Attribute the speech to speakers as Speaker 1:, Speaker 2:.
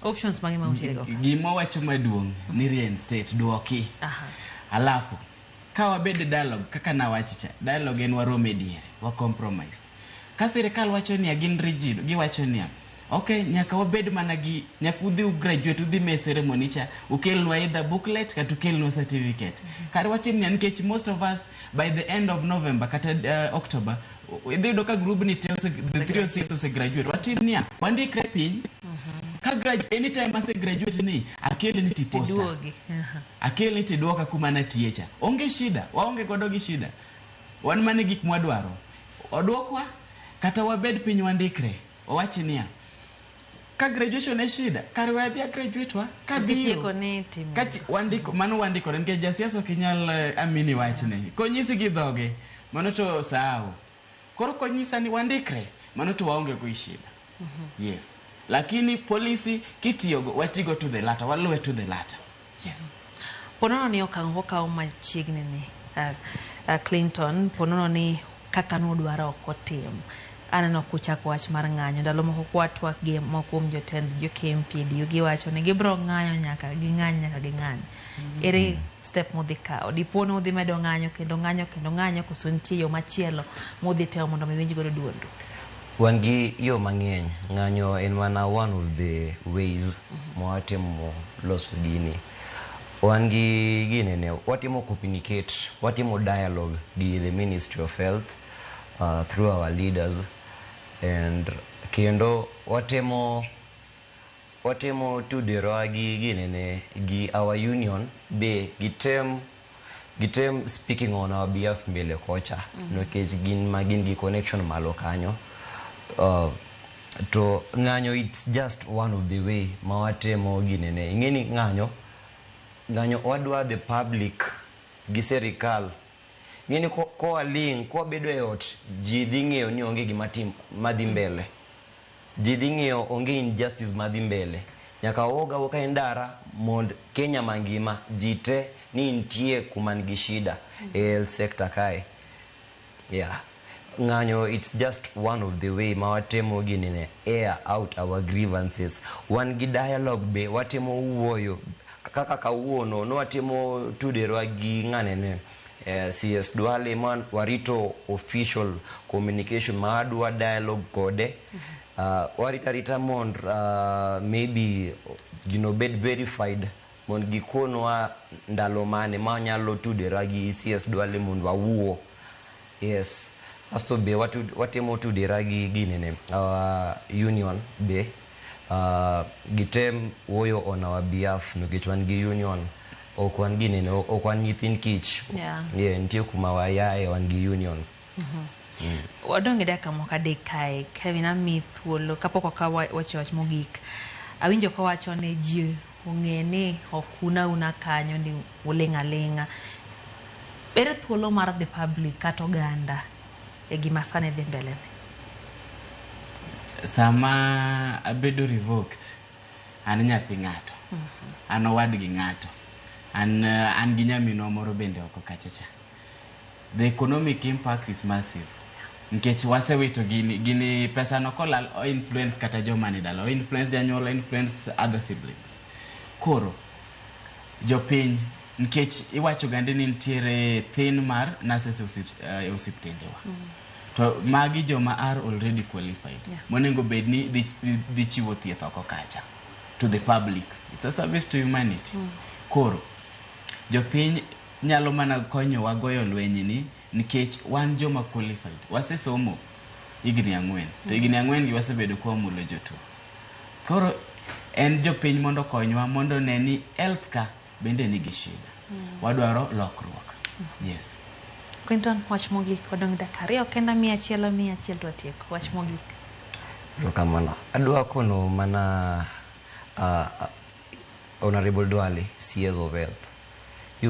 Speaker 1: Options mangima utego.
Speaker 2: Gima wacho maduong' ni reinstate duoki. Alafu ka wabed dialogue kaka na wachicha. Dialogue en warome diere, wa compromise. Ka sirikal wacho ni agin rigid, giwacho ni okay, nyaka wabed mana gi nyaka udhi graduate udhi me ceremony cha ukelnwa either booklet kata ukelnwa certificate. Kar watimni nikech most of us by the end of November kata October idhi do ka group ni the 306 ose graduate watimni wandikre piny. Ka graduate anytime ase graduate ni akel ni tiposta. Akel ni tiduoka kuma na tiecha. Onge shida, waonge godo gi shida. Wan mane gik mwadwaro. Odwokwa kata wabed piny wandikre. Owachi niya ka graduation e shida kar wadhi graduate wa ka
Speaker 1: biro
Speaker 2: kati wandiko mano wandiko nikech jasiasa kinyal amini wachne konyisi gi dhoge mano to saao koro konyisa ni wandikre mano to waonge go shida. Yes, lakini policy kitiyogo watigo to the latter, waluwe to the latter. Yes.
Speaker 1: Ponono ni okango ka machiegni ni Clinton ponono ni kaka nodwaro okotim. Anano kuchako wach mar ng'anyo ndalo moko kwatwa gi mokuom jotend jo KMPD giwacho ni gibro ng'anyo nyaka ging'any. Ere step modhi kao dipono udhi medo ng'anyo kendo ng'anyo koso nitie yo machielo modhi teo mondo miwinj godo duondo.
Speaker 3: Wan gi yo mang'eny. Ng'anyo en mana one of the ways mwatimo loso gini. Wan gi gine ne watimo communicate, watimo dialogue gi the Ministry of Health through our leaders, and kendo watemo tudero gi ginene gi our union be gitem speaking on our behalf mbele kocha nikech gin gi connection malo kanyo. To ng'anyo it's just one of the way mawatemo ginene. Ingeni ng'anyo wadwa the public gi serikal. Ngeni ko aling ko bedo e ot ji dhi ng'eyo ni onge gima tim madhi mbele. Ji dhi ng'eyo onge injustice madhi mbele. Nyaka woka endara mond Kenya mangima jite ni ntie kuma nigi shida health sector kae. Yeah. Ng'anyo it's just one of the way mawatemo ginene air out our grievances. Wan gi dialogue be watemo wuoyo kaka kawuono no watemo tudero gi ng'anene. CS Duale man warito official communication madwa dialogue kode. Warita mond maybe bed verified mond gikonwa ndalo mane manyalo tudera gi CS Duale mond wawuo. Yes. Asto be watemo tudera gi ginene union be gitem woyo on our behalf nikech wan gi union okwan ginene okwan nyithin kich. Yeah, ntie kuma wayae wan gi union.
Speaker 1: Wadonge daka moka dekai Kevin Amith wolo kapoko ka wacho mogik. Awinjo ko wacho ne ji ong'eni okuna una kanyo ni ulenga. Ere thuolo mar the public kata oganda e gima sane dhi mbele ne?
Speaker 2: Sama abedo revoked an nyathi ng'ato. An owad gi ng'ato. An gi nyaminwa moro bende oko kachacha. The economic impact is massive. Nikech wasewito gini pesa no kolal o influence kata joma ni dala, o influence janyuol, influence other siblings. Koro jopiny nikech iwacho gande ni ntiere thin mar nurses osiptendewa. To magi joma are already qualified. Monengo bedni dhi chiwo thieth oko kacha to the public. It's a service to humanity. Koro jopiny nyalo mana konyo wagoyo lwenyi ni nikech wan joma qualified. Wasesomo higni 4 to higni 4 gi wasebedo kwa mulo jotuo. Koro en jopiny mondo konywa mondo neni health ka bende nigi shida. Wadwaro lokruok. Yes.
Speaker 1: Clinton, wach mogik odong Dakar. Yo kenda 100 to atieko. Wach mogik.
Speaker 3: Rokamano. Adwa kono mana Honorable Duale, CS of Health.